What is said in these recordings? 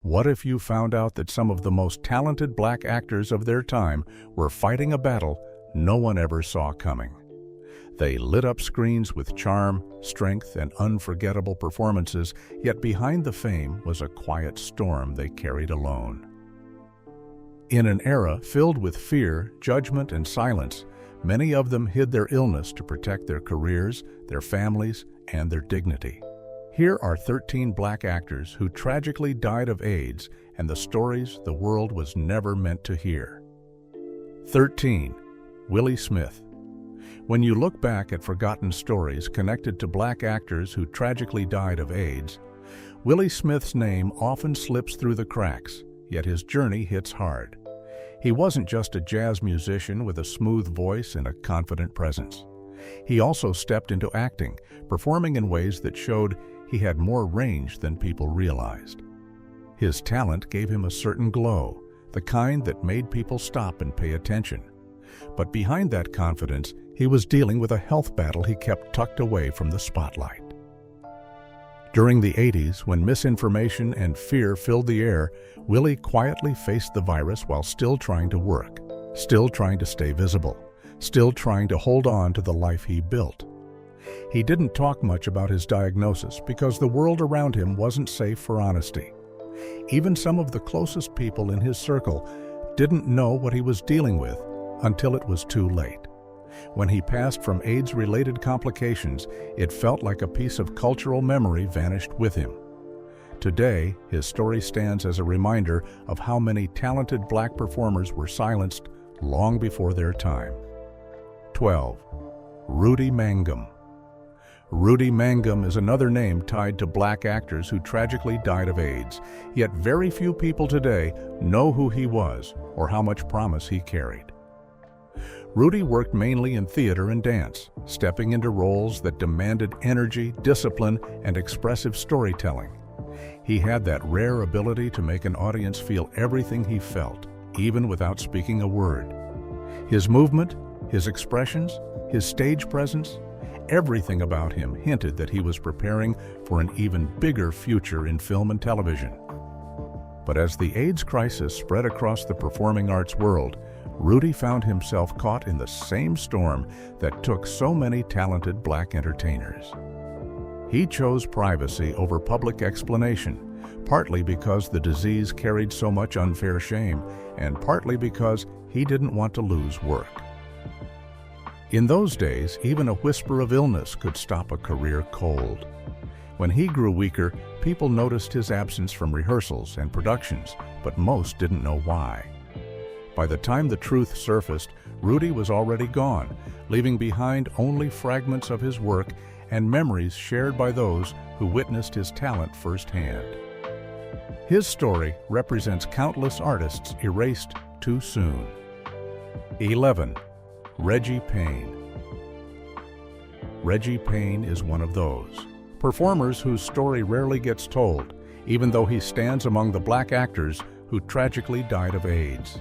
What if you found out that some of the most talented black actors of their time were fighting a battle no one ever saw coming? They lit up screens with charm, strength, and unforgettable performances, yet behind the fame was a quiet storm they carried alone. In an era filled with fear, judgment, and silence, many of them hid their illness to protect their careers, their families, and their dignity. Here are 13 black actors who tragically died of AIDS and the stories the world was never meant to hear. 13. Willie Smith. When you look back at forgotten stories connected to black actors who tragically died of AIDS, Willie Smith's name often slips through the cracks, yet his journey hits hard. He wasn't just a jazz musician with a smooth voice and a confident presence. He also stepped into acting, performing in ways that showed he had more range than people realized. His talent gave him a certain glow, the kind that made people stop and pay attention. But behind that confidence, he was dealing with a health battle he kept tucked away from the spotlight. During the 80s, when misinformation and fear filled the air, Willie quietly faced the virus while still trying to work, still trying to stay visible, still trying to hold on to the life he built. He didn't talk much about his diagnosis because the world around him wasn't safe for honesty. Even some of the closest people in his circle didn't know what he was dealing with until it was too late. When he passed from AIDS-related complications, it felt like a piece of cultural memory vanished with him. Today, his story stands as a reminder of how many talented black performers were silenced long before their time. 12. Rudy Mangum. Rudy Mangum is another name tied to black actors who tragically died of AIDS, yet very few people today know who he was or how much promise he carried. Rudy worked mainly in theater and dance, stepping into roles that demanded energy, discipline, and expressive storytelling. He had that rare ability to make an audience feel everything he felt, even without speaking a word. His movement, his expressions, his stage presence, everything about him hinted that he was preparing for an even bigger future in film and television. But as the AIDS crisis spread across the performing arts world, Rudy found himself caught in the same storm that took so many talented black entertainers. He chose privacy over public explanation, partly because the disease carried so much unfair shame, and partly because he didn't want to lose work. In those days, even a whisper of illness could stop a career cold. When he grew weaker, people noticed his absence from rehearsals and productions, but most didn't know why. By the time the truth surfaced, Rudy was already gone, leaving behind only fragments of his work and memories shared by those who witnessed his talent firsthand. His story represents countless artists erased too soon. 11. Reggie Payne. Reggie Payne is one of those performers whose story rarely gets told, even though he stands among the black actors who tragically died of AIDS.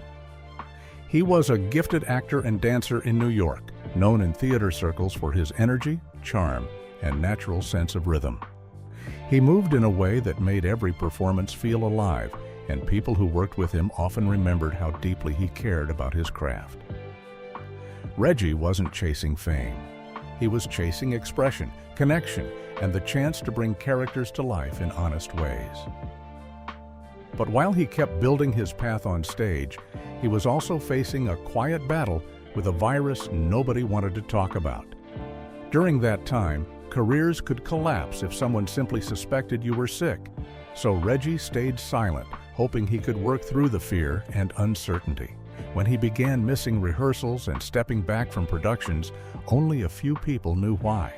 He was a gifted actor and dancer in New York, known in theater circles for his energy, charm, and natural sense of rhythm. He moved in a way that made every performance feel alive, and people who worked with him often remembered how deeply he cared about his craft. Reggie wasn't chasing fame. He was chasing expression, connection, and the chance to bring characters to life in honest ways. But while he kept building his path on stage, he was also facing a quiet battle with a virus nobody wanted to talk about. During that time, careers could collapse if someone simply suspected you were sick. So Reggie stayed silent, hoping he could work through the fear and uncertainty. When he began missing rehearsals and stepping back from productions, only a few people knew why.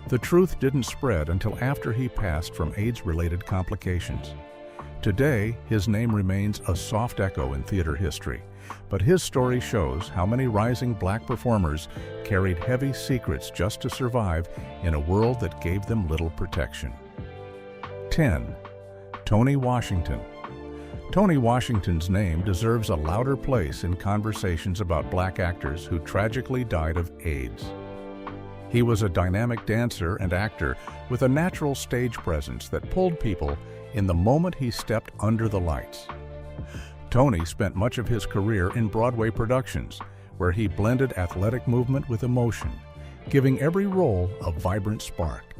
The truth didn't spread until after he passed from AIDS-related complications. Today, his name remains a soft echo in theater history, but his story shows how many rising black performers carried heavy secrets just to survive in a world that gave them little protection. 10. Tony Washington. Tony Washington's name deserves a louder place in conversations about black actors who tragically died of AIDS. He was a dynamic dancer and actor with a natural stage presence that pulled people in the moment he stepped under the lights. Tony spent much of his career in Broadway productions, where he blended athletic movement with emotion, giving every role a vibrant spark.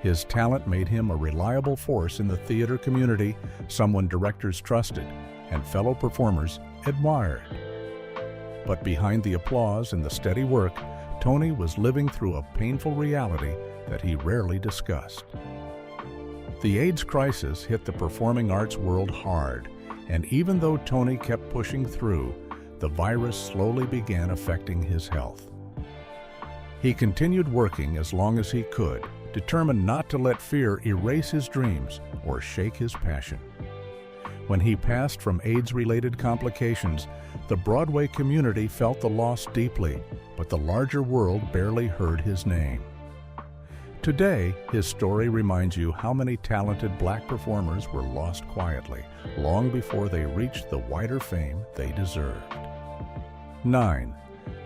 His talent made him a reliable force in the theater community, someone directors trusted and fellow performers admired. But behind the applause and the steady work, Tony was living through a painful reality that he rarely discussed. The AIDS crisis hit the performing arts world hard, and even though Tony kept pushing through, the virus slowly began affecting his health. He continued working as long as he could, determined not to let fear erase his dreams or shake his passion. When he passed from AIDS-related complications, the Broadway community felt the loss deeply, but the larger world barely heard his name. Today, his story reminds you how many talented Black performers were lost quietly, long before they reached the wider fame they deserved. 9.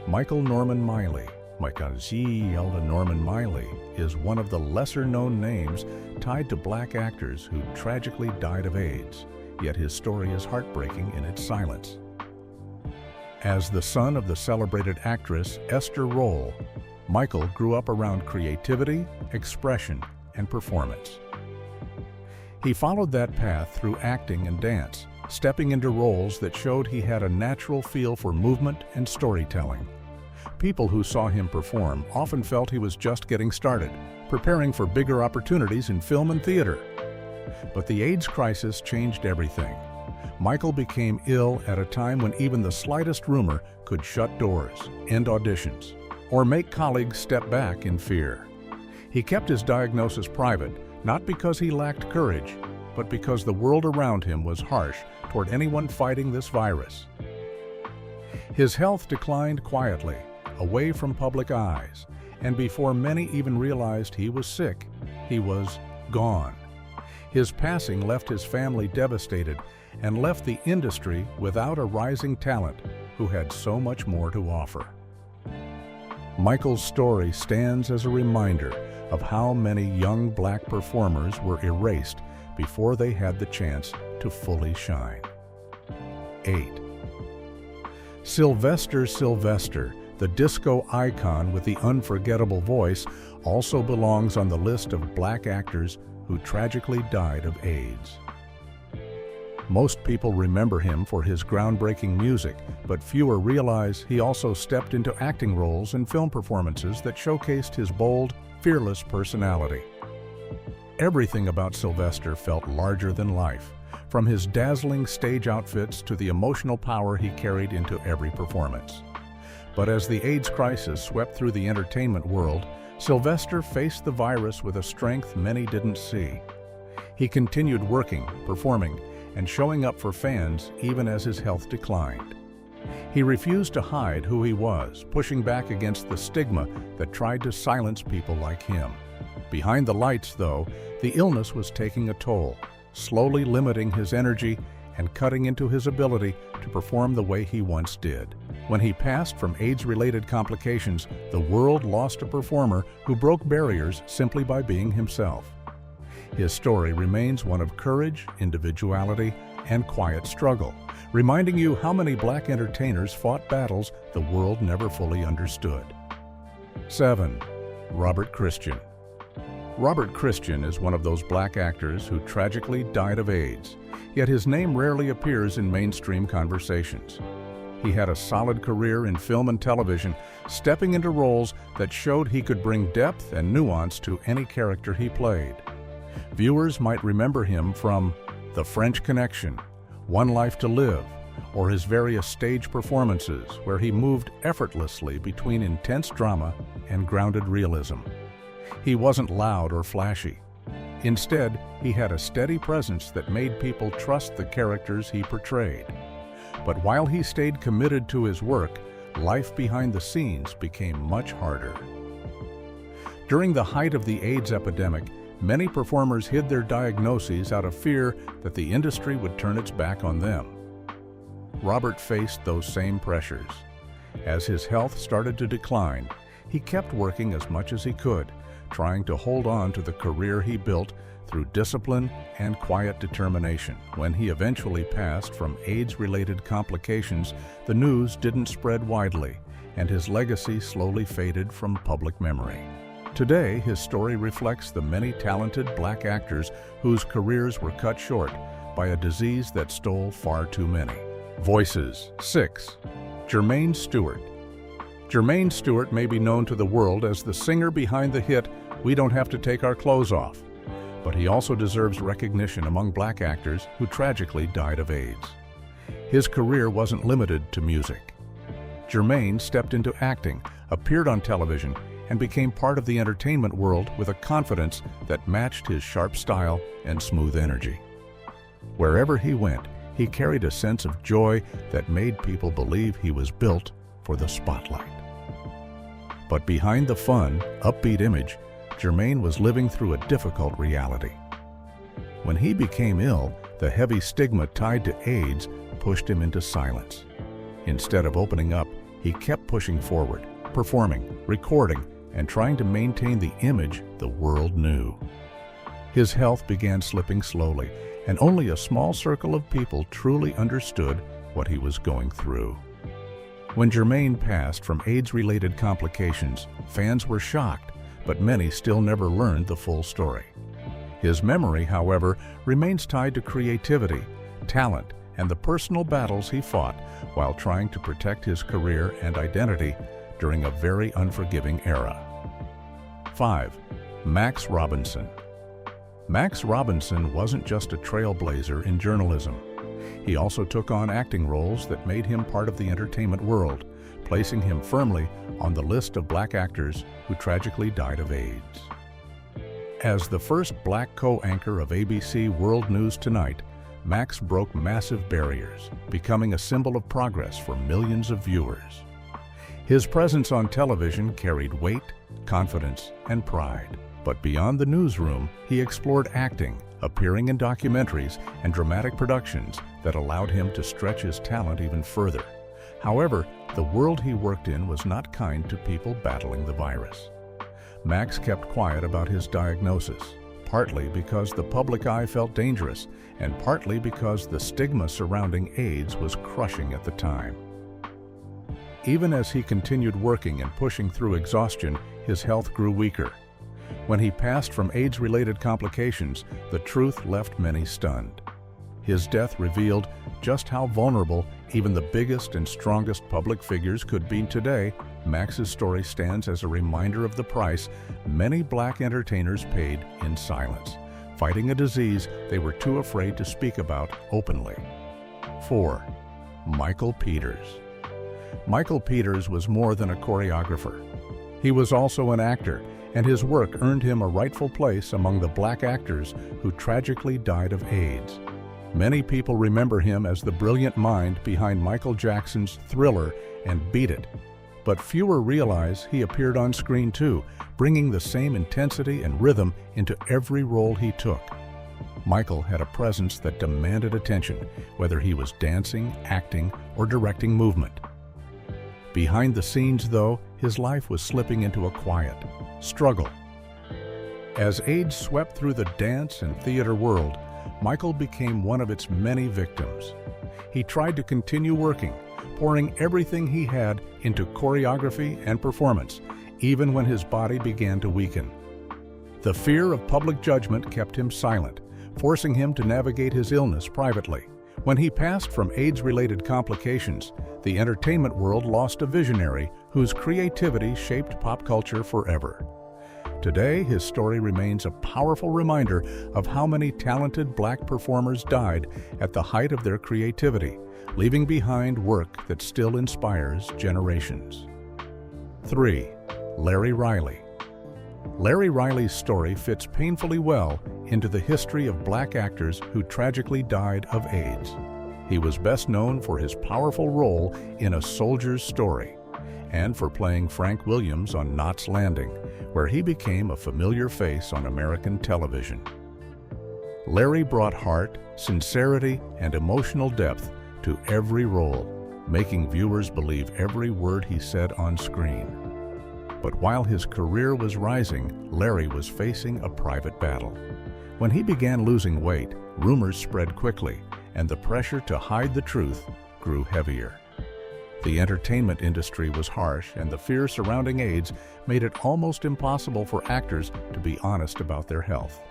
Michael Norman Miley. Michael Norman Miley is one of the lesser-known names tied to Black actors who tragically died of AIDS, yet his story is heartbreaking in its silence. As the son of the celebrated actress Esther Rolle, Michael grew up around creativity, expression, and performance. He followed that path through acting and dance, stepping into roles that showed he had a natural feel for movement and storytelling. People who saw him perform often felt he was just getting started, preparing for bigger opportunities in film and theater. But the AIDS crisis changed everything. Michael became ill at a time when even the slightest rumor could shut doors, end auditions, or make colleagues step back in fear. He kept his diagnosis private, not because he lacked courage, but because the world around him was harsh toward anyone fighting this virus. His health declined quietly, away from public eyes, and before many even realized he was sick, he was gone. His passing left his family devastated and left the industry without a rising talent who had so much more to offer. Michael's story stands as a reminder of how many young Black performers were erased before they had the chance to fully shine. 8. Sylvester Sylvester, the disco icon with the unforgettable voice, also belongs on the list of Black actors who tragically died of AIDS. Most people remember him for his groundbreaking music, but fewer realize he also stepped into acting roles and film performances that showcased his bold, fearless personality. Everything about Sylvester felt larger than life, from his dazzling stage outfits to the emotional power he carried into every performance. But as the AIDS crisis swept through the entertainment world, Sylvester faced the virus with a strength many didn't see. He continued working, performing, and showing up for fans even as his health declined. He refused to hide who he was, pushing back against the stigma that tried to silence people like him. Behind the lights, though, the illness was taking a toll, slowly limiting his energy and cutting into his ability to perform the way he once did. When he passed from AIDS-related complications, the world lost a performer who broke barriers simply by being himself. His story remains one of courage, individuality, and quiet struggle, reminding you how many Black entertainers fought battles the world never fully understood. 7. Robert Christian. Robert Christian is one of those Black actors who tragically died of AIDS, yet his name rarely appears in mainstream conversations. He had a solid career in film and television, stepping into roles that showed he could bring depth and nuance to any character he played. Viewers might remember him from The French Connection, One Life to Live, or his various stage performances where he moved effortlessly between intense drama and grounded realism. He wasn't loud or flashy. Instead, he had a steady presence that made people trust the characters he portrayed. But while he stayed committed to his work, life behind the scenes became much harder. During the height of the AIDS epidemic, many performers hid their diagnoses out of fear that the industry would turn its back on them. Robert faced those same pressures. As his health started to decline, he kept working as much as he could, trying to hold on to the career he built through discipline and quiet determination. When he eventually passed from AIDS-related complications, the news didn't spread widely, and his legacy slowly faded from public memory. Today, his story reflects the many talented black actors whose careers were cut short by a disease that stole far too many. Voices. 6. Jermaine Stewart. Jermaine Stewart may be known to the world as the singer behind the hit "We Don't Have to Take Our Clothes Off," but he also deserves recognition among black actors who tragically died of AIDS. His career wasn't limited to music. Jermaine stepped into acting, appeared on television, and became part of the entertainment world with a confidence that matched his sharp style and smooth energy. Wherever he went, he carried a sense of joy that made people believe he was built for the spotlight. But behind the fun, upbeat image, Jermaine was living through a difficult reality. When he became ill, the heavy stigma tied to AIDS pushed him into silence. Instead of opening up, he kept pushing forward, performing, recording, and trying to maintain the image the world knew. His health began slipping slowly, and only a small circle of people truly understood what he was going through. When Jermaine passed from AIDS-related complications, fans were shocked, but many still never learned the full story. His memory, however, remains tied to creativity, talent, and the personal battles he fought while trying to protect his career and identity during a very unforgiving era. 5. Max Robinson. Max Robinson wasn't just a trailblazer in journalism. He also took on acting roles that made him part of the entertainment world, placing him firmly on the list of black actors who tragically died of AIDS. As the first black co-anchor of ABC World News Tonight, Max broke massive barriers, becoming a symbol of progress for millions of viewers. His presence on television carried weight, confidence, and pride. But beyond the newsroom, he explored acting, appearing in documentaries and dramatic productions that allowed him to stretch his talent even further. However, the world he worked in was not kind to people battling the virus. Max kept quiet about his diagnosis, partly because the public eye felt dangerous, and partly because the stigma surrounding AIDS was crushing at the time. Even as he continued working and pushing through exhaustion, his health grew weaker. When he passed from AIDS-related complications, the truth left many stunned. His death revealed just how vulnerable even the biggest and strongest public figures could be today. Max's story stands as a reminder of the price many black entertainers paid in silence, fighting a disease they were too afraid to speak about openly. 4. Michael Peters. Michael Peters was more than a choreographer. He was also an actor, and his work earned him a rightful place among the black actors who tragically died of AIDS. Many people remember him as the brilliant mind behind Michael Jackson's Thriller and Beat It, but fewer realize he appeared on screen too, bringing the same intensity and rhythm into every role he took. Michael had a presence that demanded attention, whether he was dancing, acting, or directing movement. Behind the scenes, though, his life was slipping into a quiet struggle. As AIDS swept through the dance and theater world, Michael became one of its many victims. He tried to continue working, pouring everything he had into choreography and performance, even when his body began to weaken. The fear of public judgment kept him silent, forcing him to navigate his illness privately. When he passed from AIDS-related complications, the entertainment world lost a visionary whose creativity shaped pop culture forever. Today, his story remains a powerful reminder of how many talented black performers died at the height of their creativity, leaving behind work that still inspires generations. 3. Larry Riley. Larry Riley's story fits painfully well into the history of black actors who tragically died of AIDS. He was best known for his powerful role in A Soldier's Story and for playing Frank Williams on Knots Landing, where he became a familiar face on American television. Larry brought heart, sincerity, and emotional depth to every role, making viewers believe every word he said on screen. But while his career was rising, Larry was facing a private battle. When he began losing weight, rumors spread quickly, and the pressure to hide the truth grew heavier. The entertainment industry was harsh, and the fear surrounding AIDS made it almost impossible for actors to be honest about their health.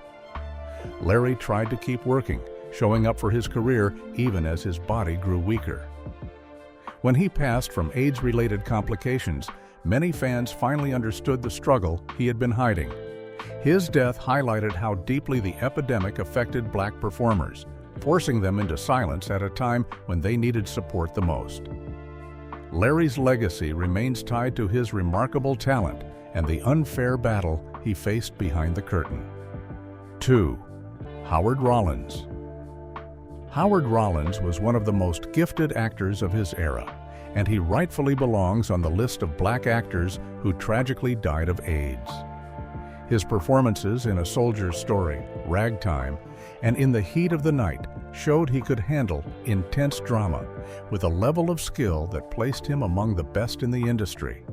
Larry tried to keep working, showing up for his career even as his body grew weaker. When he passed from AIDS-related complications, many fans finally understood the struggle he had been hiding. His death highlighted how deeply the epidemic affected Black performers, forcing them into silence at a time when they needed support the most. Larry's legacy remains tied to his remarkable talent and the unfair battle he faced behind the curtain. 2. Howard Rollins. Howard Rollins was one of the most gifted actors of his era, and he rightfully belongs on the list of Black actors who tragically died of AIDS. His performances in A Soldier's Story, Ragtime, and In the Heat of the Night showed he could handle intense drama with a level of skill that placed him among the best in the industry.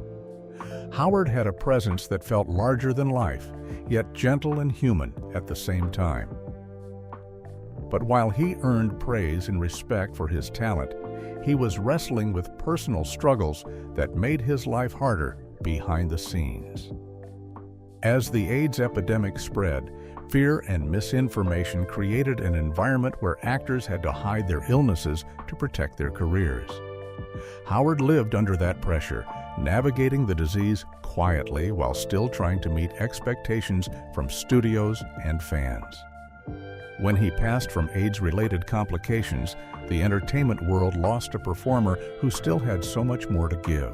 Howard had a presence that felt larger than life, yet gentle and human at the same time. But while he earned praise and respect for his talent, he was wrestling with personal struggles that made his life harder behind the scenes. As the AIDS epidemic spread, fear and misinformation created an environment where actors had to hide their illnesses to protect their careers. Howard lived under that pressure, navigating the disease quietly while still trying to meet expectations from studios and fans. When he passed from AIDS-related complications, the entertainment world lost a performer who still had so much more to give.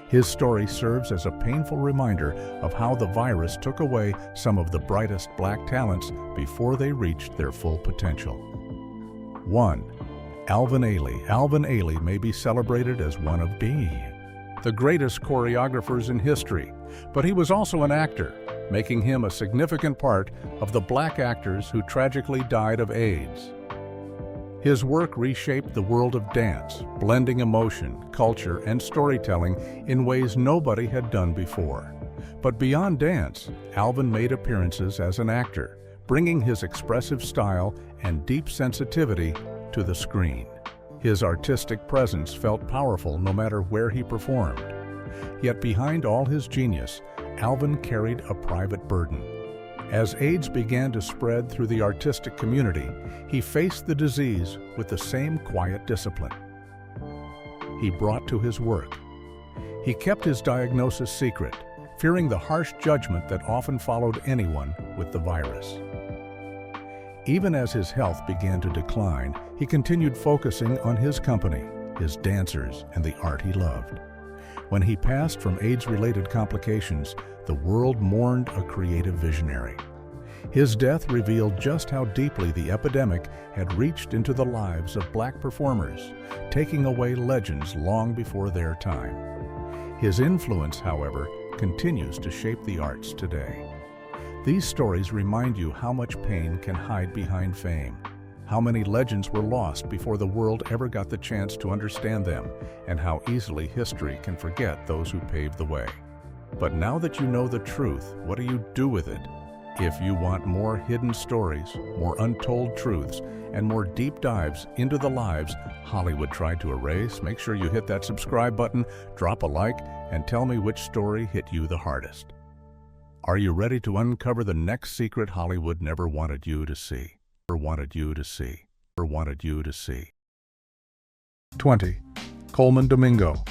His story serves as a painful reminder of how the virus took away some of the brightest Black talents before they reached their full potential. 1. Alvin Ailey. Alvin Ailey may be celebrated as one of the greatest choreographers in history, but he was also an actor, making him a significant part of the Black actors who tragically died of AIDS. His work reshaped the world of dance, blending emotion, culture, and storytelling in ways nobody had done before. But beyond dance, Alvin made appearances as an actor, bringing his expressive style and deep sensitivity to the screen. His artistic presence felt powerful no matter where he performed. Yet behind all his genius, Alvin carried a private burden. As AIDS began to spread through the artistic community, he faced the disease with the same quiet discipline he brought to his work. He kept his diagnosis secret, fearing the harsh judgment that often followed anyone with the virus. Even as his health began to decline, he continued focusing on his company, his dancers, and the art he loved. When he passed from AIDS-related complications, the world mourned a creative visionary. His death revealed just how deeply the epidemic had reached into the lives of Black performers, taking away legends long before their time. His influence, however, continues to shape the arts today. These stories remind you how much pain can hide behind fame, how many legends were lost before the world ever got the chance to understand them, and how easily history can forget those who paved the way. But now that you know the truth, what do you do with it? If you want more hidden stories, more untold truths, and more deep dives into the lives Hollywood tried to erase, make sure you hit that subscribe button, drop a like, and tell me which story hit you the hardest. Are you ready to uncover the next secret Hollywood never wanted you to see? Or wanted you to see? 20. Colman Domingo.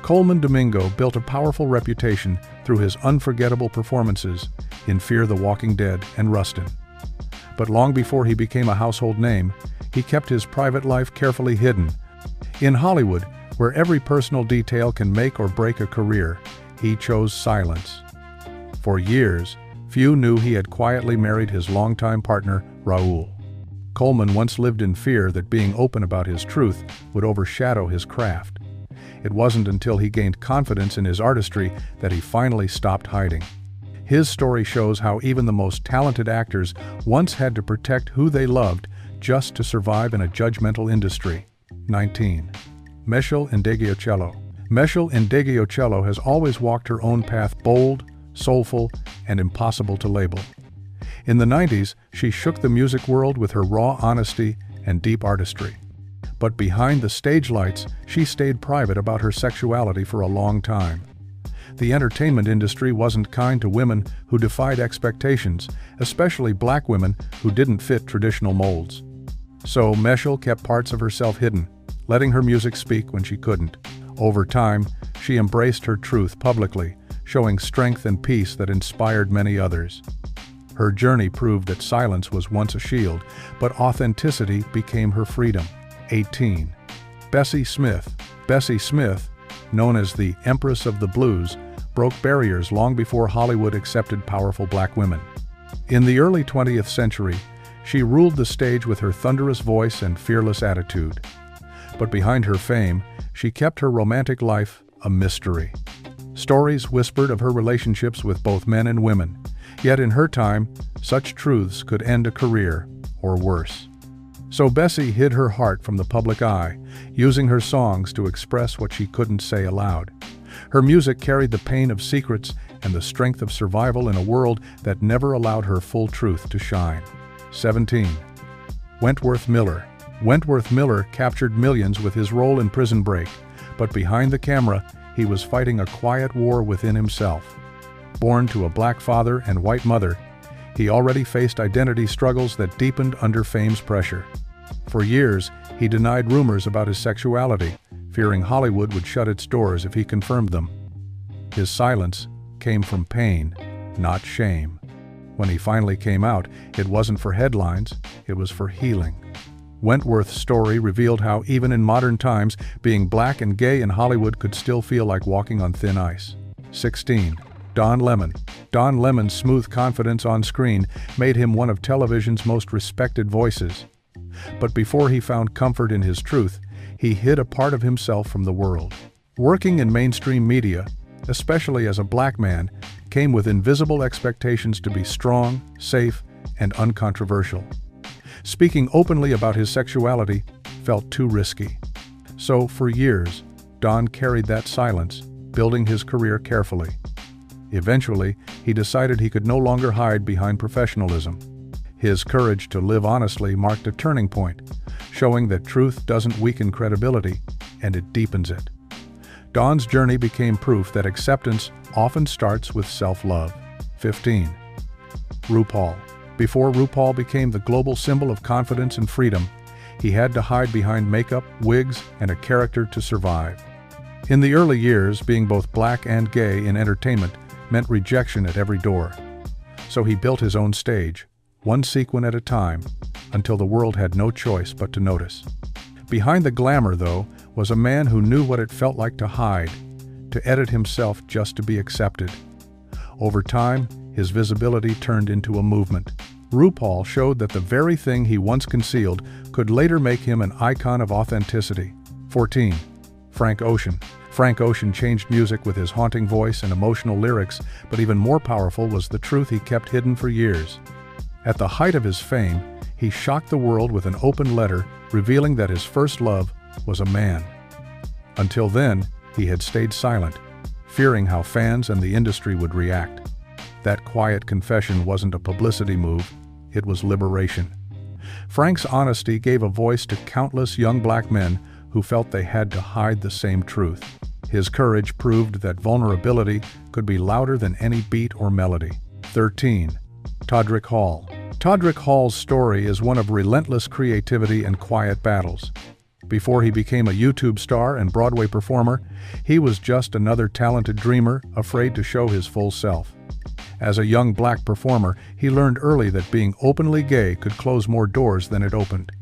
Colman Domingo built a powerful reputation through his unforgettable performances in Fear the Walking Dead and Rustin. But long before he became a household name, he kept his private life carefully hidden. In Hollywood, where every personal detail can make or break a career, he chose silence. For years, few knew he had quietly married his longtime partner, Raul. Colman once lived in fear that being open about his truth would overshadow his craft. It wasn't until he gained confidence in his artistry that he finally stopped hiding. His story shows how even the most talented actors once had to protect who they loved just to survive in a judgmental industry. 19. Meshel Ndegeocello. Meshel Ndegeocello has always walked her own path, bold, soulful, and impossible to label. In the 90s, she shook the music world with her raw honesty and deep artistry. But behind the stage lights, she stayed private about her sexuality for a long time. The entertainment industry wasn't kind to women who defied expectations, especially black women who didn't fit traditional molds. So Meshel kept parts of herself hidden, letting her music speak when she couldn't. Over time, she embraced her truth publicly, showing strength and peace that inspired many others. Her journey proved that silence was once a shield, but authenticity became her freedom. 18. Bessie Smith. Bessie Smith, known as the Empress of the Blues, broke barriers long before Hollywood accepted powerful black women. In the early 20th century, she ruled the stage with her thunderous voice and fearless attitude. But behind her fame, she kept her romantic life a mystery. Stories whispered of her relationships with both men and women, yet in her time, such truths could end a career, or worse. So Bessie hid her heart from the public eye, using her songs to express what she couldn't say aloud. Her music carried the pain of secrets and the strength of survival in a world that never allowed her full truth to shine. 17. Wentworth Miller. Wentworth Miller captured millions with his role in Prison Break, but behind the camera, he was fighting a quiet war within himself. Born to a black father and white mother, he already faced identity struggles that deepened under fame's pressure. For years, he denied rumors about his sexuality, fearing Hollywood would shut its doors if he confirmed them. His silence came from pain, not shame. When he finally came out, it wasn't for headlines, it was for healing. Wentworth's story revealed how even in modern times, being black and gay in Hollywood could still feel like walking on thin ice. 16. Don Lemon. Don Lemon's smooth confidence on screen made him one of television's most respected voices. But before he found comfort in his truth, he hid a part of himself from the world. Working in mainstream media, especially as a black man, came with invisible expectations to be strong, safe, and uncontroversial. Speaking openly about his sexuality felt too risky. So, for years, Don carried that silence, building his career carefully. Eventually, he decided he could no longer hide behind professionalism. His courage to live honestly marked a turning point, showing that truth doesn't weaken credibility, and it deepens it. Don's journey became proof that acceptance often starts with self-love. 15. RuPaul. Before RuPaul became the global symbol of confidence and freedom, he had to hide behind makeup, wigs, and a character to survive. In the early years, being both black and gay in entertainment meant rejection at every door. So he built his own stage, one sequin at a time, until the world had no choice but to notice. Behind the glamour, though, was a man who knew what it felt like to hide, to edit himself just to be accepted. Over time, his visibility turned into a movement. RuPaul showed that the very thing he once concealed could later make him an icon of authenticity. 14. Frank Ocean. Frank Ocean changed music with his haunting voice and emotional lyrics, but even more powerful was the truth he kept hidden for years. At the height of his fame, he shocked the world with an open letter revealing that his first love was a man. Until then, he had stayed silent, fearing how fans and the industry would react. That quiet confession wasn't a publicity move, it was liberation. Frank's honesty gave a voice to countless young black men who felt they had to hide the same truth. His courage proved that vulnerability could be louder than any beat or melody. 13. Todrick Hall. Todrick Hall's story is one of relentless creativity and quiet battles. Before he became a YouTube star and Broadway performer, he was just another talented dreamer, afraid to show his full self. As a young black performer, he learned early that being openly gay could close more doors than it opened.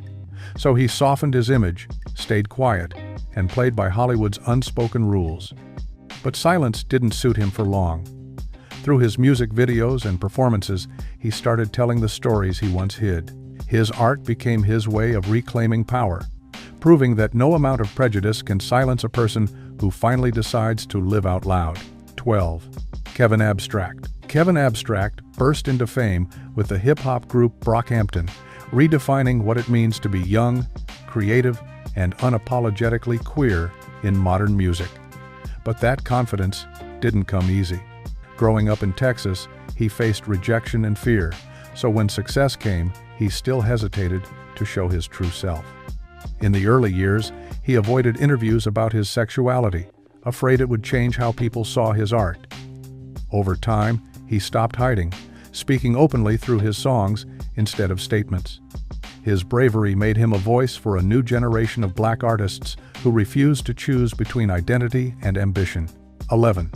So he softened his image, stayed quiet, and played by Hollywood's unspoken rules. But silence didn't suit him for long. Through his music videos and performances, he started telling the stories he once hid. His art became his way of reclaiming power, proving that no amount of prejudice can silence a person who finally decides to live out loud. 12. Kevin Abstract. Kevin Abstract burst into fame with the hip-hop group Brockhampton, redefining what it means to be young, creative, and unapologetically queer in modern music. But that confidence didn't come easy. Growing up in Texas, he faced rejection and fear, so when success came, he still hesitated to show his true self. In the early years, he avoided interviews about his sexuality, afraid it would change how people saw his art. Over time, he stopped hiding, speaking openly through his songs instead of statements. His bravery made him a voice for a new generation of black artists who refused to choose between identity and ambition. 11.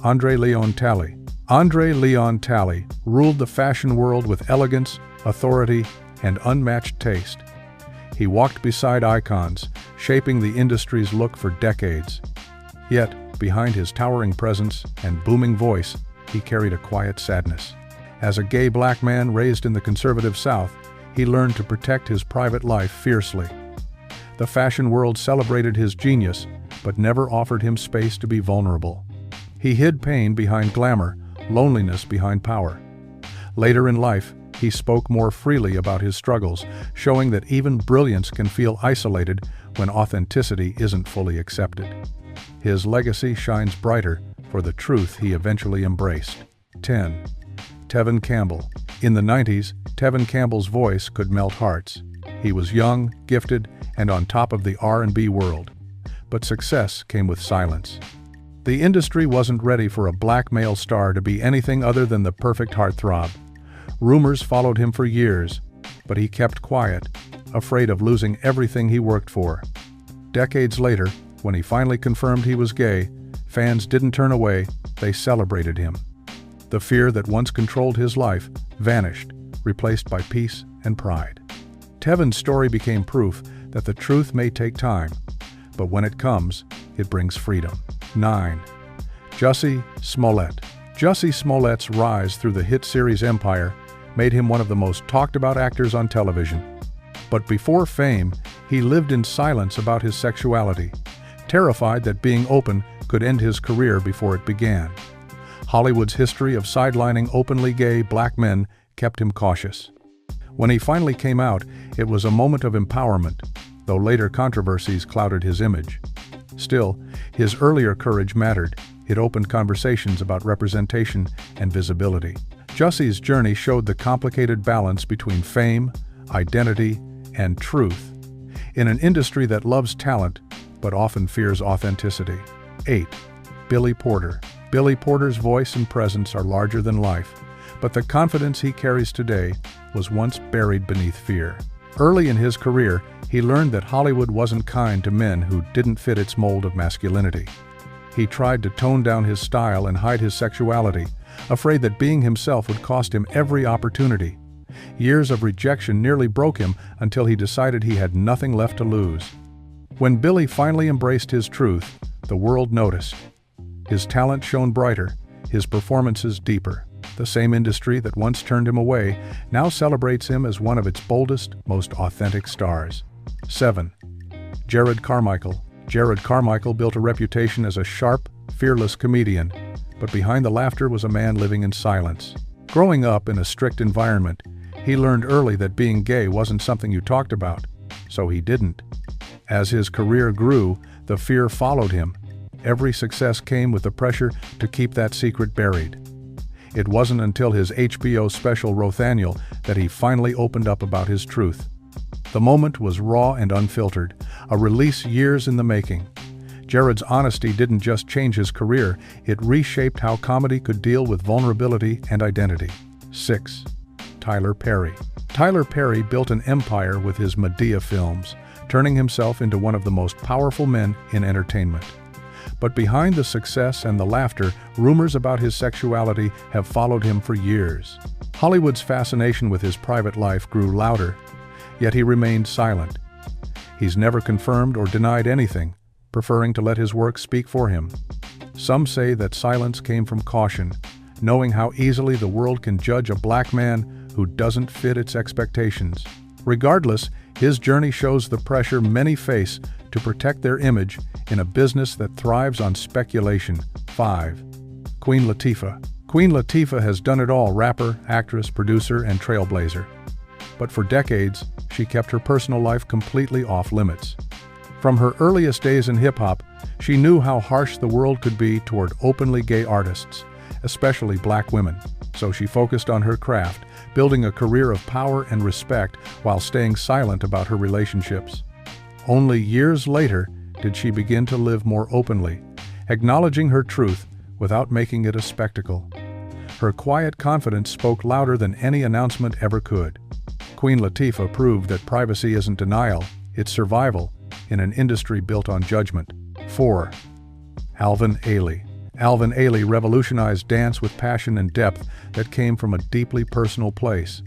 Andre Leon Talley. Andre Leon Talley ruled the fashion world with elegance, authority, and unmatched taste. He walked beside icons, shaping the industry's look for decades. Yet, behind his towering presence and booming voice, he carried a quiet sadness. As a gay black man raised in the conservative South, he learned to protect his private life fiercely. The fashion world celebrated his genius, but never offered him space to be vulnerable. He hid pain behind glamour, loneliness behind power. Later in life, he spoke more freely about his struggles, showing that even brilliance can feel isolated when authenticity isn't fully accepted. His legacy shines brighter for the truth he eventually embraced. 10. Tevin Campbell. In the 90s, Tevin Campbell's voice could melt hearts. He was young, gifted, and on top of the R&B world. But success came with silence. The industry wasn't ready for a black male star to be anything other than the perfect heartthrob. Rumors followed him for years, but he kept quiet, afraid of losing everything he worked for. Decades later, when he finally confirmed he was gay, fans didn't turn away, they celebrated him. The fear that once controlled his life vanished, replaced by peace and pride. Tevin's story became proof that the truth may take time, but when it comes, it brings freedom. 9. Jussie Smollett. Jussie Smollett's rise through the hit series Empire made him one of the most talked-about actors on television. But before fame, he lived in silence about his sexuality, terrified that being open could end his career before it began. Hollywood's history of sidelining openly gay black men kept him cautious. When he finally came out, it was a moment of empowerment, though later controversies clouded his image. Still, his earlier courage mattered. It opened conversations about representation and visibility. Jussie's journey showed the complicated balance between fame, identity, and truth, in an industry that loves talent but often fears authenticity. 8. Billy Porter. Billy Porter's voice and presence are larger than life, but the confidence he carries today was once buried beneath fear. Early in his career, he learned that Hollywood wasn't kind to men who didn't fit its mold of masculinity. He tried to tone down his style and hide his sexuality, afraid that being himself would cost him every opportunity. Years of rejection nearly broke him until he decided he had nothing left to lose. When Billy finally embraced his truth, the world noticed. His talent shone brighter, his performances deeper. The same industry that once turned him away now celebrates him as one of its boldest, most authentic stars. 7. Jared Carmichael. Jared Carmichael built a reputation as a sharp, fearless comedian, but behind the laughter was a man living in silence. Growing up in a strict environment, he learned early that being gay wasn't something you talked about, so he didn't. As his career grew, the fear followed him. Every success came with the pressure to keep that secret buried. It wasn't until his HBO special Rothaniel that he finally opened up about his truth. The moment was raw and unfiltered, a release years in the making. Jared's honesty didn't just change his career, it reshaped how comedy could deal with vulnerability and identity. 6. Tyler Perry. Tyler Perry built an empire with his Medea films, turning himself into one of the most powerful men in entertainment. But behind the success and the laughter, rumors about his sexuality have followed him for years. Hollywood's fascination with his private life grew louder, yet he remained silent. He's never confirmed or denied anything, preferring to let his work speak for him. Some say that silence came from caution, knowing how easily the world can judge a black man who doesn't fit its expectations. Regardless, his journey shows the pressure many face to protect their image in a business that thrives on speculation. 5. Queen Latifah. Queen Latifah has done it all: rapper, actress, producer, and trailblazer. But for decades, she kept her personal life completely off limits. From her earliest days in hip-hop, she knew how harsh the world could be toward openly gay artists, especially black women, so she focused on her craft, building a career of power and respect while staying silent about her relationships. Only years later did she begin to live more openly, acknowledging her truth without making it a spectacle. Her quiet confidence spoke louder than any announcement ever could. Queen Latifah proved that privacy isn't denial, it's survival in an industry built on judgment. 4. Alvin Ailey. Alvin Ailey revolutionized dance with passion and depth that came from a deeply personal place.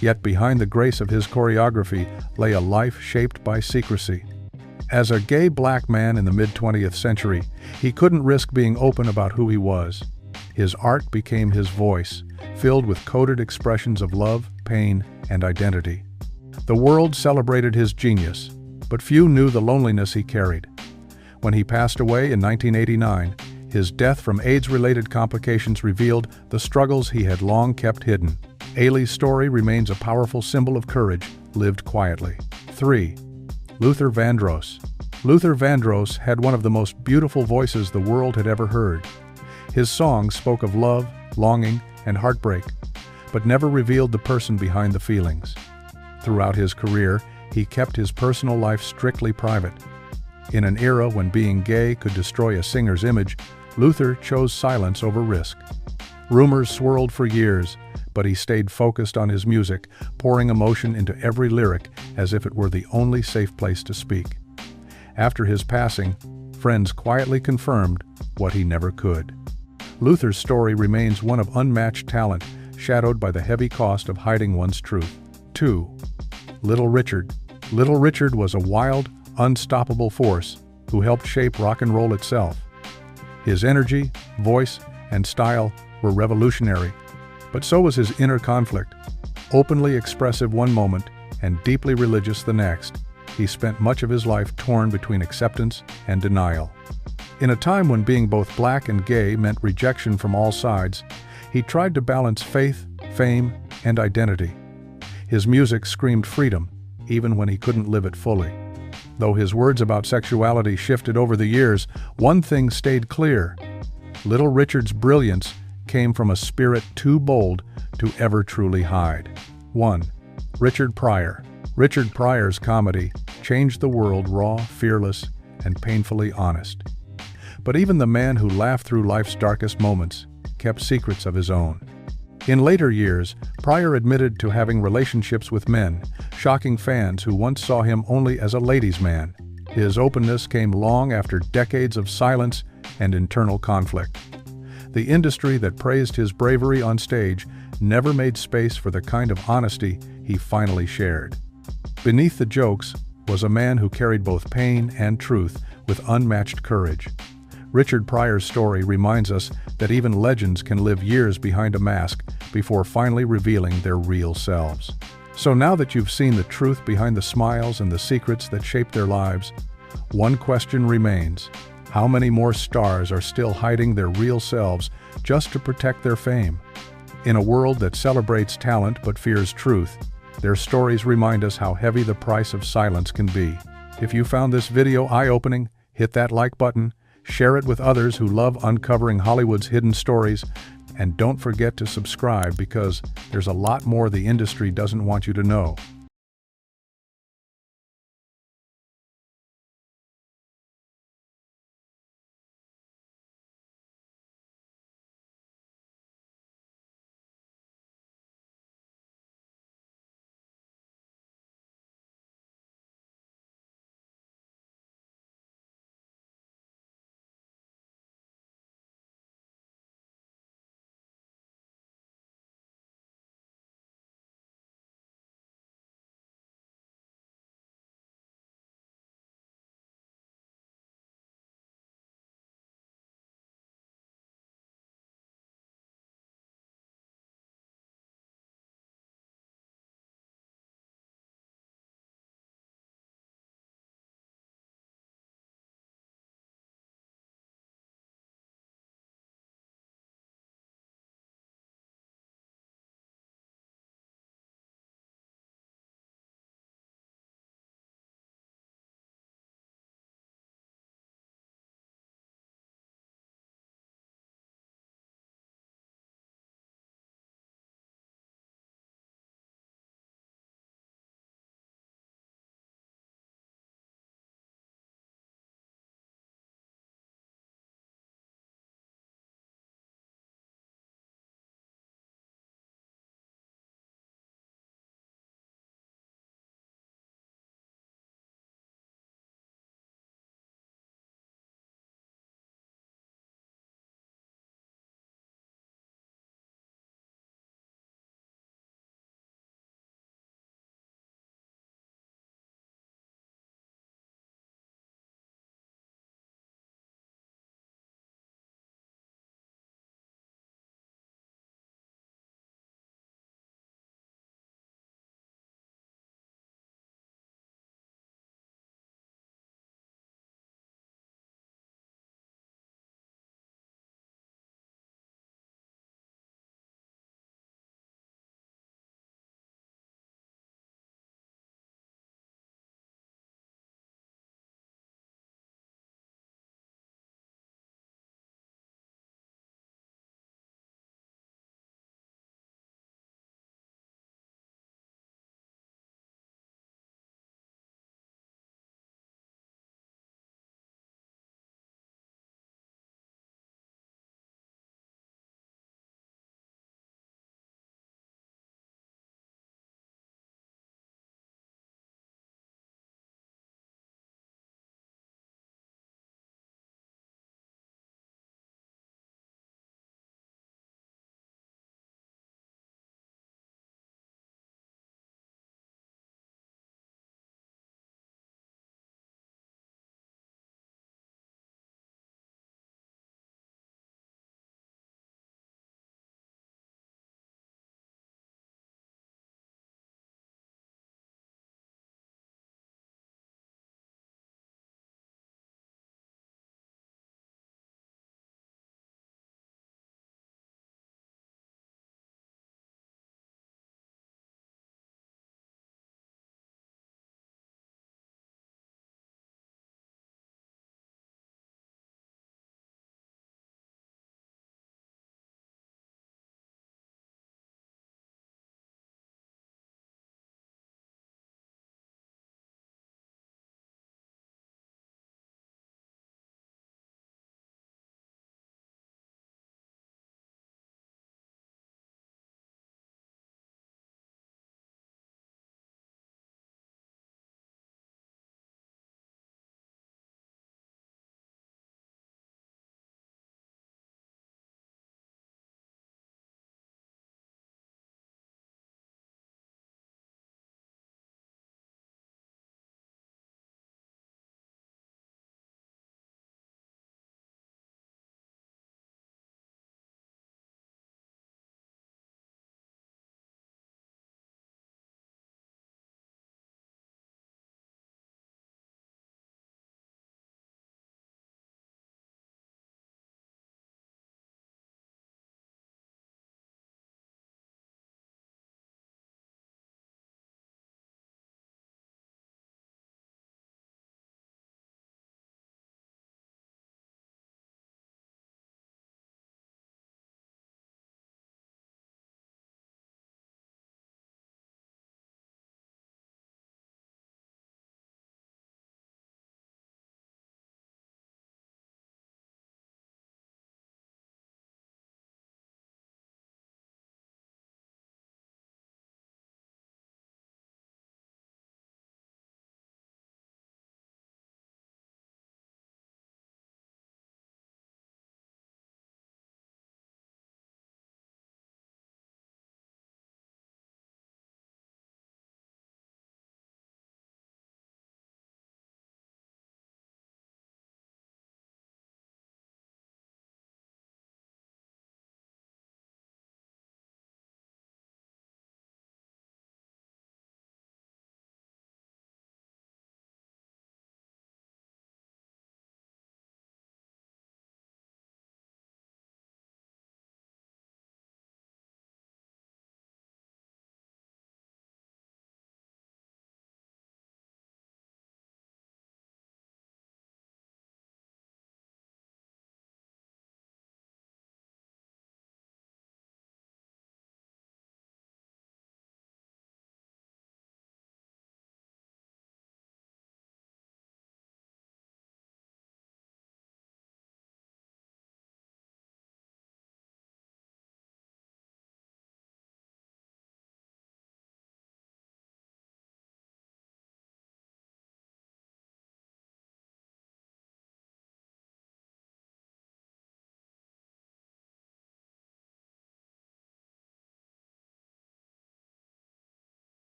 Yet behind the grace of his choreography lay a life shaped by secrecy. As a gay black man in the mid-20th century, he couldn't risk being open about who he was. His art became his voice, filled with coded expressions of love, pain, and identity. The world celebrated his genius, but few knew the loneliness he carried. When he passed away in 1989, his death from AIDS-related complications revealed the struggles he had long kept hidden. Ailey's story remains a powerful symbol of courage, lived quietly. 3. Luther Vandross. Luther Vandross had one of the most beautiful voices the world had ever heard. His songs spoke of love, longing, and heartbreak, but never revealed the person behind the feelings. Throughout his career, he kept his personal life strictly private. In an era when being gay could destroy a singer's image, Luther chose silence over risk. Rumors swirled for years, but he stayed focused on his music, pouring emotion into every lyric as if it were the only safe place to speak. After his passing, friends quietly confirmed what he never could. Luther's story remains one of unmatched talent, shadowed by the heavy cost of hiding one's truth. 2. Little Richard. Little Richard was a wild, unstoppable force who helped shape rock and roll itself. His energy, voice, and style were revolutionary, but so was his inner conflict. Openly expressive one moment and deeply religious the next, he spent much of his life torn between acceptance and denial. In a time when being both black and gay meant rejection from all sides, he tried to balance faith, fame, and identity. His music screamed freedom, even when he couldn't live it fully. Though his words about sexuality shifted over the years, one thing stayed clear. Little Richard's brilliance came from a spirit too bold to ever truly hide. 1. Richard Pryor. Richard Pryor's comedy changed the world raw, fearless, and painfully honest. But even the man who laughed through life's darkest moments kept secrets of his own. In later years, Pryor admitted to having relationships with men, shocking fans who once saw him only as a ladies' man. His openness came long after decades of silence and internal conflict. The industry that praised his bravery on stage never made space for the kind of honesty he finally shared. Beneath the jokes was a man who carried both pain and truth with unmatched courage. Richard Pryor's story reminds us that even legends can live years behind a mask before finally revealing their real selves. So now that you've seen the truth behind the smiles and the secrets that shape their lives, one question remains: how many more stars are still hiding their real selves just to protect their fame? In a world that celebrates talent but fears truth, their stories remind us how heavy the price of silence can be. If you found this video eye-opening, hit that like button, share it with others who love uncovering Hollywood's hidden stories, and don't forget to subscribe because there's a lot more the industry doesn't want you to know.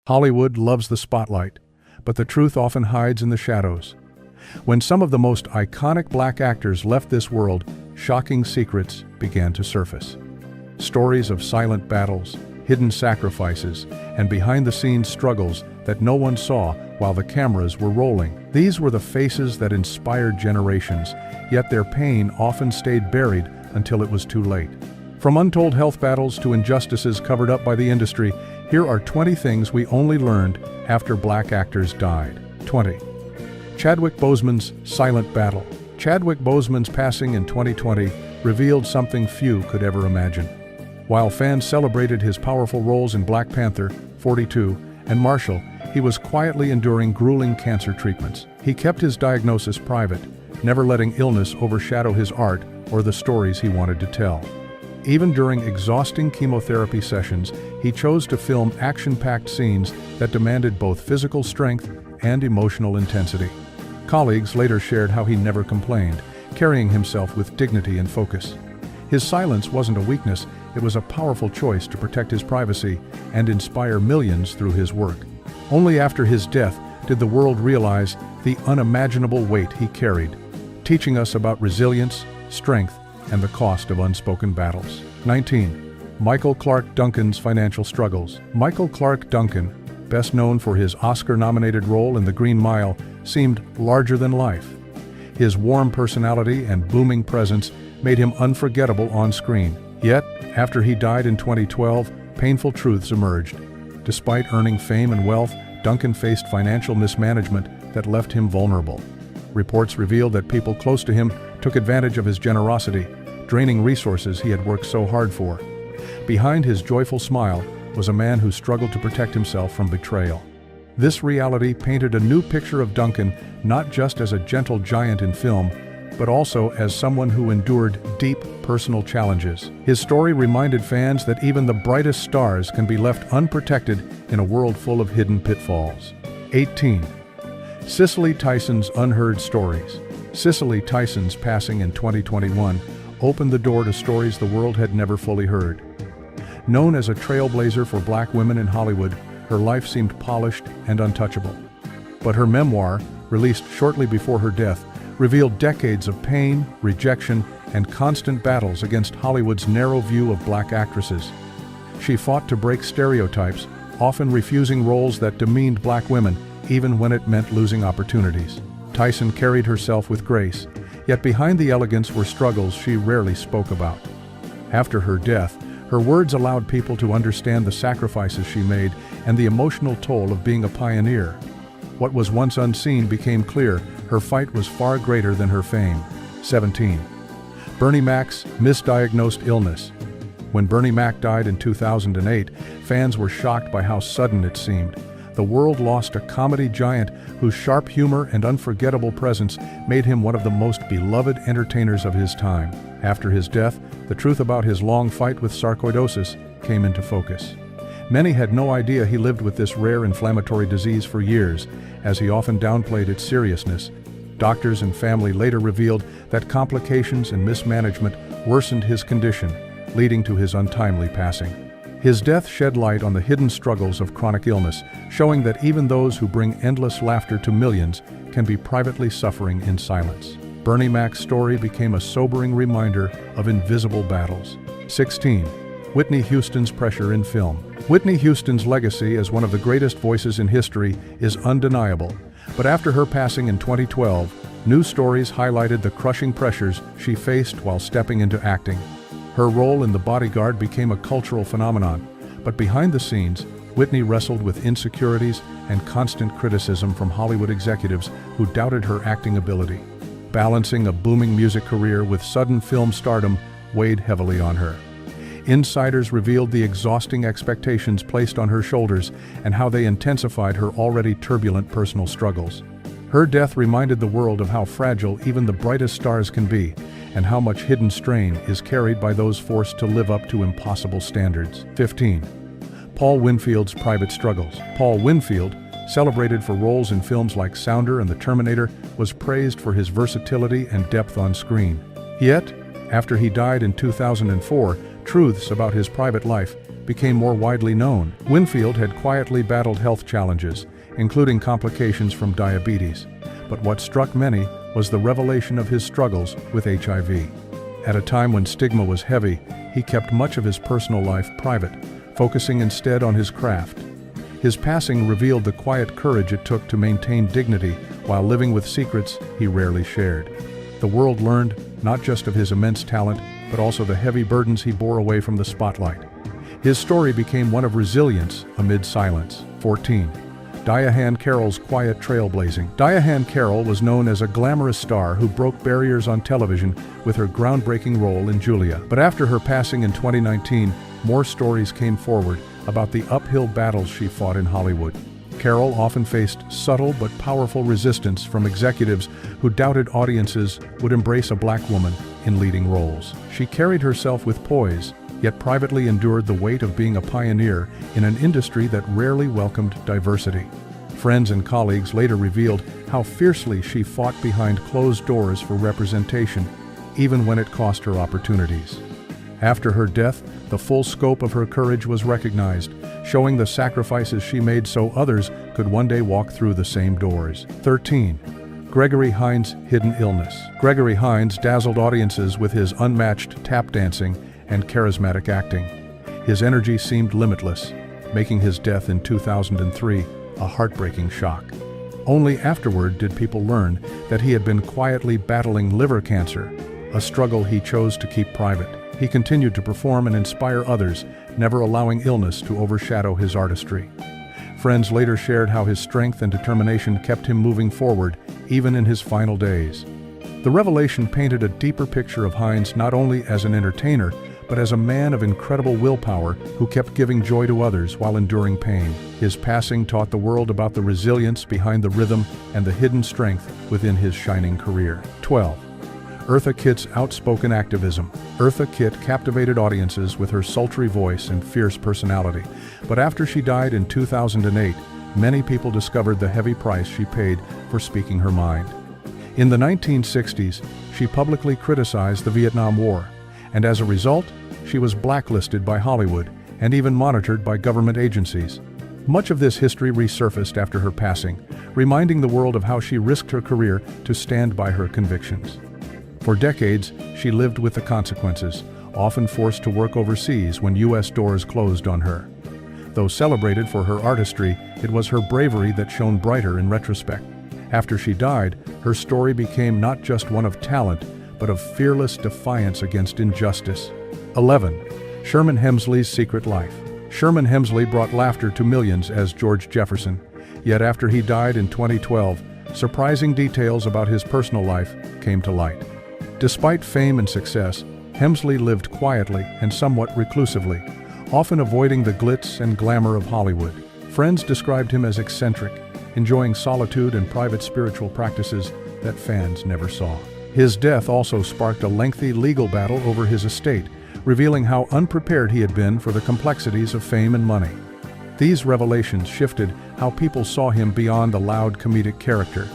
Hollywood loves the spotlight, but the truth often hides in the shadows. When some of the most iconic black actors left this world, shocking secrets began to surface. Stories of silent battles, hidden sacrifices, and behind-the-scenes struggles that no one saw while the cameras were rolling. These were the faces that inspired generations, yet their pain often stayed buried until it was too late. From untold health battles to injustices covered up by the industry, here are 20 things we only learned after black actors died. 20. Chadwick Boseman's silent battle. Chadwick Boseman's passing in 2020 revealed something few could ever imagine. While fans celebrated his powerful roles in Black Panther, 42, and Marshall, he was quietly enduring grueling cancer treatments. He kept his diagnosis private, never letting illness overshadow his art or the stories he wanted to tell. Even during exhausting chemotherapy sessions, he chose to film action-packed scenes that demanded both physical strength and emotional intensity. Colleagues later shared how he never complained, carrying himself with dignity and focus. His silence wasn't a weakness, it was a powerful choice to protect his privacy and inspire millions through his work. Only after his death did the world realize the unimaginable weight he carried, teaching us about resilience, strength, and the cost of unspoken battles. 19. Michael Clarke Duncan's financial struggles. Michael Clarke Duncan, best known for his Oscar-nominated role in The Green Mile, seemed larger than life. His warm personality and booming presence made him unforgettable on screen. Yet, after he died in 2012, painful truths emerged. Despite earning fame and wealth, Duncan faced financial mismanagement that left him vulnerable. Reports revealed that people close to him took advantage of his generosity, draining resources he had worked so hard for. Behind his joyful smile was a man who struggled to protect himself from betrayal. This reality painted a new picture of Duncan not just as a gentle giant in film, but also as someone who endured deep personal challenges. His story reminded fans that even the brightest stars can be left unprotected in a world full of hidden pitfalls. 18. Cicely Tyson's unheard stories. Cicely Tyson's passing in 2021 opened the door to stories the world had never fully heard. Known as a trailblazer for black women in Hollywood, her life seemed polished and untouchable. But her memoir, released shortly before her death, revealed decades of pain, rejection, and constant battles against Hollywood's narrow view of black actresses. She fought to break stereotypes, often refusing roles that demeaned black women, even when it meant losing opportunities. Tyson carried herself with grace, yet behind the elegance were struggles she rarely spoke about. After her death, her words allowed people to understand the sacrifices she made and the emotional toll of being a pioneer. What was once unseen became clear. Her fight was far greater than her fame. 17. Bernie Mac's misdiagnosed illness. When Bernie Mac died in 2008, fans were shocked by how sudden it seemed. The world lost a comedy giant whose sharp humor and unforgettable presence made him one of the most beloved entertainers of his time. After his death, the truth about his long fight with sarcoidosis came into focus. Many had no idea he lived with this rare inflammatory disease for years, as he often downplayed its seriousness. Doctors and family later revealed that complications and mismanagement worsened his condition, leading to his untimely passing. His death shed light on the hidden struggles of chronic illness, showing that even those who bring endless laughter to millions can be privately suffering in silence. Bernie Mac's story became a sobering reminder of invisible battles. 16. Whitney Houston's pressure in film. Whitney Houston's legacy as one of the greatest voices in history is undeniable, but after her passing in 2012, new stories highlighted the crushing pressures she faced while stepping into acting. Her role in The Bodyguard became a cultural phenomenon, but behind the scenes, Whitney wrestled with insecurities and constant criticism from Hollywood executives who doubted her acting ability. Balancing a booming music career with sudden film stardom weighed heavily on her. Insiders revealed the exhausting expectations placed on her shoulders and how they intensified her already turbulent personal struggles. Her death reminded the world of how fragile even the brightest stars can be, and how much hidden strain is carried by those forced to live up to impossible standards. 15. Paul Winfield's private struggles. Paul Winfield, celebrated for roles in films like Sounder and The Terminator, was praised for his versatility and depth on screen. Yet, after he died in 2004, truths about his private life became more widely known. Winfield had quietly battled health challenges, including complications from diabetes. But what struck many was the revelation of his struggles with HIV. At a time when stigma was heavy, he kept much of his personal life private, focusing instead on his craft. His passing revealed the quiet courage it took to maintain dignity while living with secrets he rarely shared. The world learned not just of his immense talent, but also the heavy burdens he bore away from the spotlight. His story became one of resilience amid silence. 14. Diahann Carroll's quiet trailblazing. Diahann Carroll was known as a glamorous star who broke barriers on television with her groundbreaking role in Julia. But after her passing in 2019, more stories came forward about the uphill battles she fought in Hollywood. Carroll often faced subtle but powerful resistance from executives who doubted audiences would embrace a black woman in leading roles. She carried herself with poise, yet privately endured the weight of being a pioneer in an industry that rarely welcomed diversity. Friends and colleagues later revealed how fiercely she fought behind closed doors for representation, even when it cost her opportunities. After her death, the full scope of her courage was recognized, showing the sacrifices she made so others could one day walk through the same doors. 13. Gregory Hines' hidden illness. Gregory Hines dazzled audiences with his unmatched tap dancing and charismatic acting. His energy seemed limitless, making his death in 2003 a heartbreaking shock. Only afterward did people learn that he had been quietly battling liver cancer, a struggle he chose to keep private. He continued to perform and inspire others, never allowing illness to overshadow his artistry. Friends later shared how his strength and determination kept him moving forward, even in his final days. The revelation painted a deeper picture of Hines not only as an entertainer, but as a man of incredible willpower who kept giving joy to others while enduring pain. His passing taught the world about the resilience behind the rhythm and the hidden strength within his shining career. 12. Eartha Kitt's outspoken activism. Eartha Kitt captivated audiences with her sultry voice and fierce personality, but after she died in 2008, many people discovered the heavy price she paid for speaking her mind. In the 1960s, she publicly criticized the Vietnam War, and as a result, she was blacklisted by Hollywood and even monitored by government agencies. Much of this history resurfaced after her passing, reminding the world of how she risked her career to stand by her convictions. For decades, she lived with the consequences, often forced to work overseas when U.S. doors closed on her. Though celebrated for her artistry, it was her bravery that shone brighter in retrospect. After she died, her story became not just one of talent, but of fearless defiance against injustice. 11. Sherman Hemsley's secret life. Sherman Hemsley brought laughter to millions as George Jefferson, yet after he died in 2012, surprising details about his personal life came to light. Despite fame and success, Hemsley lived quietly and somewhat reclusively, often avoiding the glitz and glamour of Hollywood. Friends described him as eccentric, enjoying solitude and private spiritual practices that fans never saw. His death also sparked a lengthy legal battle over his estate, revealing how unprepared he had been for the complexities of fame and money. These revelations shifted how people saw him beyond the loud comedic character.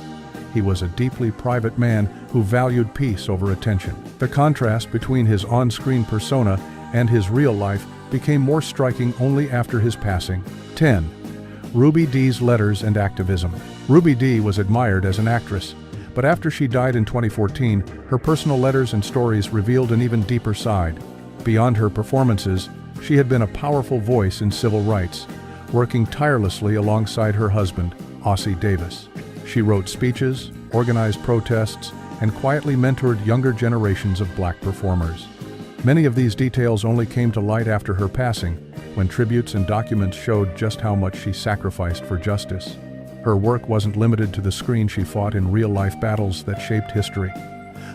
He was a deeply private man who valued peace over attention. The contrast between his on-screen persona and his real life became more striking only after his passing. 10. Ruby Dee's letters and activism. Ruby Dee was admired as an actress, but after she died in 2014, her personal letters and stories revealed an even deeper side. Beyond her performances, she had been a powerful voice in civil rights, working tirelessly alongside her husband, Ossie Davis. She wrote speeches, organized protests, and quietly mentored younger generations of black performers. Many of these details only came to light after her passing, when tributes and documents showed just how much she sacrificed for justice. Her work wasn't limited to the screen. She fought in real-life battles that shaped history.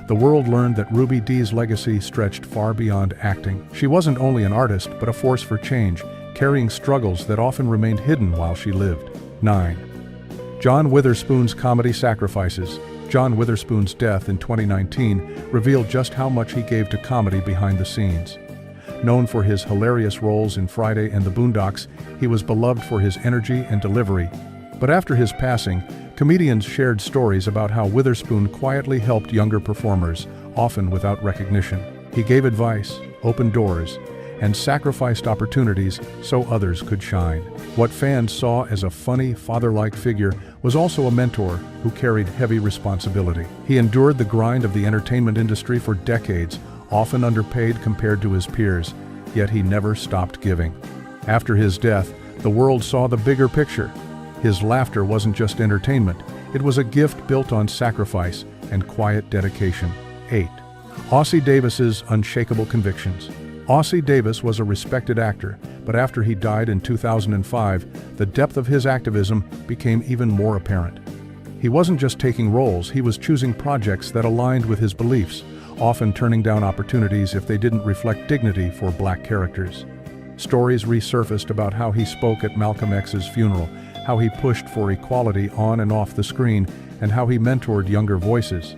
The world learned that Ruby Dee's legacy stretched far beyond acting. She wasn't only an artist, but a force for change, carrying struggles that often remained hidden while she lived. 9. John Witherspoon's comedy sacrifices. John Witherspoon's death in 2019 revealed just how much he gave to comedy behind the scenes. Known for his hilarious roles in Friday and the Boondocks, he was beloved for his energy and delivery. But after his passing, comedians shared stories about how Witherspoon quietly helped younger performers, often without recognition. He gave advice, opened doors, and sacrificed opportunities so others could shine. What fans saw as a funny, father-like figure was also a mentor who carried heavy responsibility. He endured the grind of the entertainment industry for decades, often underpaid compared to his peers, yet he never stopped giving. After his death, the world saw the bigger picture. His laughter wasn't just entertainment, it was a gift built on sacrifice and quiet dedication. 8. Ossie Davis's unshakable convictions. Ossie Davis was a respected actor, but after he died in 2005, the depth of his activism became even more apparent. He wasn't just taking roles, he was choosing projects that aligned with his beliefs, often turning down opportunities if they didn't reflect dignity for Black characters. Stories resurfaced about how he spoke at Malcolm X's funeral, how he pushed for equality on and off the screen, and how he mentored younger voices.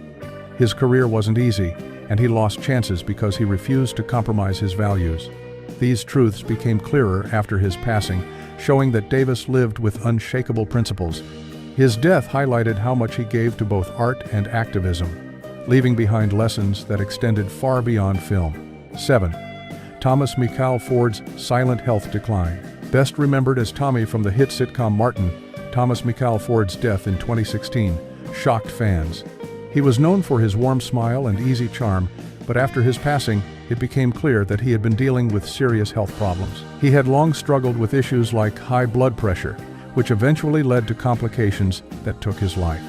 His career wasn't easy, and he lost chances because he refused to compromise his values. These truths became clearer after his passing, showing that Davis lived with unshakable principles. His death highlighted how much he gave to both art and activism, leaving behind lessons that extended far beyond film. 7. Thomas Michael Ford's silent health decline. Best remembered as Tommy from the hit sitcom Martin, Thomas Michael Ford's death in 2016 shocked fans. He was known for his warm smile and easy charm, but after his passing, it became clear that he had been dealing with serious health problems. He had long struggled with issues like high blood pressure, which eventually led to complications that took his life.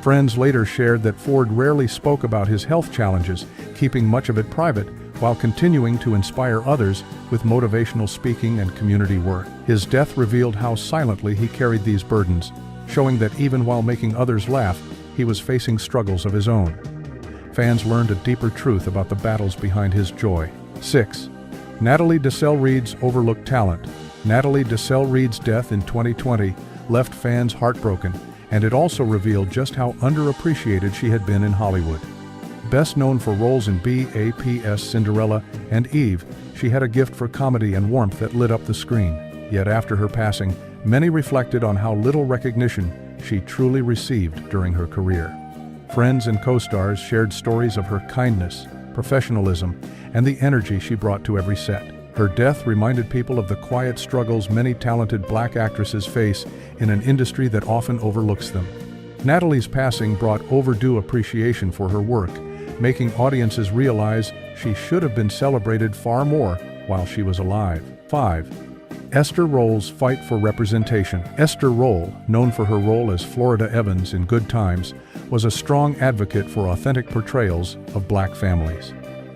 Friends later shared that Ford rarely spoke about his health challenges, keeping much of it private, while continuing to inspire others with motivational speaking and community work. His death revealed how silently he carried these burdens, showing that even while making others laugh, he was facing struggles of his own. Fans learned a deeper truth about the battles behind his joy. 6. Natalie Desselle-Reid's overlooked talent. Natalie Desselle-Reid's death in 2020 left fans heartbroken, and it also revealed just how underappreciated she had been in Hollywood. Best known for roles in BAP's Cinderella and Eve, she had a gift for comedy and warmth that lit up the screen. Yet after her passing, many reflected on how little recognition she truly received during her career. Friends and co-stars shared stories of her kindness, professionalism, and the energy she brought to every set. Her death reminded people of the quiet struggles many talented Black actresses face in an industry that often overlooks them. Natalie's passing brought overdue appreciation for her work, making audiences realize she should have been celebrated far more while she was alive. 5. Esther Rolle's fight for representation. Esther Rolle, known for her role as Florida Evans in Good Times, was a strong advocate for authentic portrayals of Black families.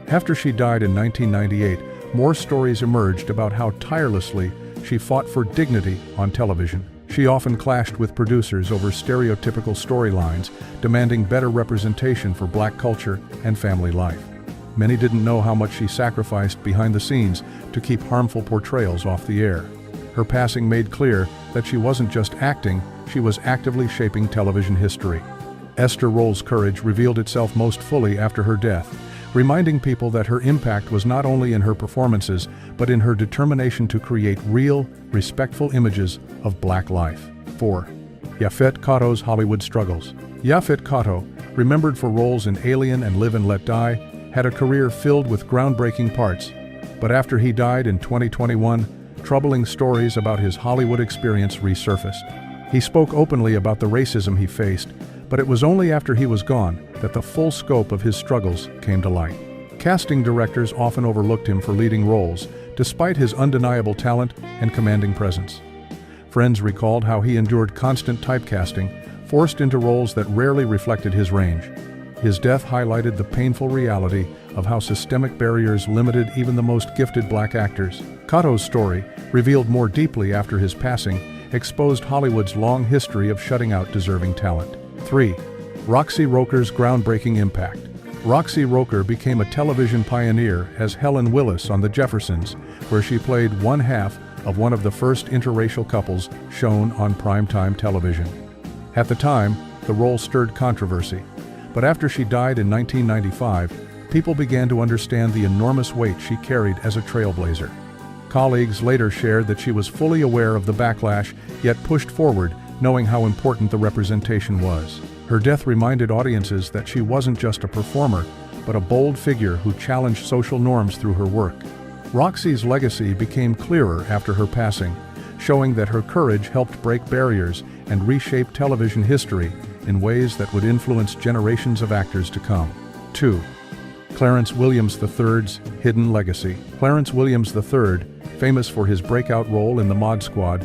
After she died in 1998, more stories emerged about how tirelessly she fought for dignity on television. She often clashed with producers over stereotypical storylines, demanding better representation for Black culture and family life. Many didn't know how much she sacrificed behind the scenes to keep harmful portrayals off the air. Her passing made clear that she wasn't just acting, she was actively shaping television history. Esther Rolle's courage revealed itself most fully after her death, reminding people that her impact was not only in her performances, but in her determination to create real, respectful images of Black life. 4. Yaphet Kotto's Hollywood struggles. Yaphet Kotto, remembered for roles in Alien and Live and Let Die, had a career filled with groundbreaking parts. But after he died in 2021, troubling stories about his Hollywood experience resurfaced. He spoke openly about the racism he faced, but it was only after he was gone that the full scope of his struggles came to light. Casting directors often overlooked him for leading roles, despite his undeniable talent and commanding presence. Friends recalled how he endured constant typecasting, forced into roles that rarely reflected his range. His death highlighted the painful reality of how systemic barriers limited even the most gifted Black actors. Kotto's story, revealed more deeply after his passing, exposed Hollywood's long history of shutting out deserving talent. 3. Roxy Roker's groundbreaking impact. Roxy Roker became a television pioneer as Helen Willis on The Jeffersons, where she played one half of one of the first interracial couples shown on primetime television. At the time, the role stirred controversy, but after she died in 1995, people began to understand the enormous weight she carried as a trailblazer. Colleagues later shared that she was fully aware of the backlash, yet pushed forward, knowing how important the representation was. Her death reminded audiences that she wasn't just a performer, but a bold figure who challenged social norms through her work. Roxy's legacy became clearer after her passing, showing that her courage helped break barriers and reshape television history in ways that would influence generations of actors to come. 2. Clarence Williams III's hidden legacy. Clarence Williams III, famous for his breakout role in the Mod Squad,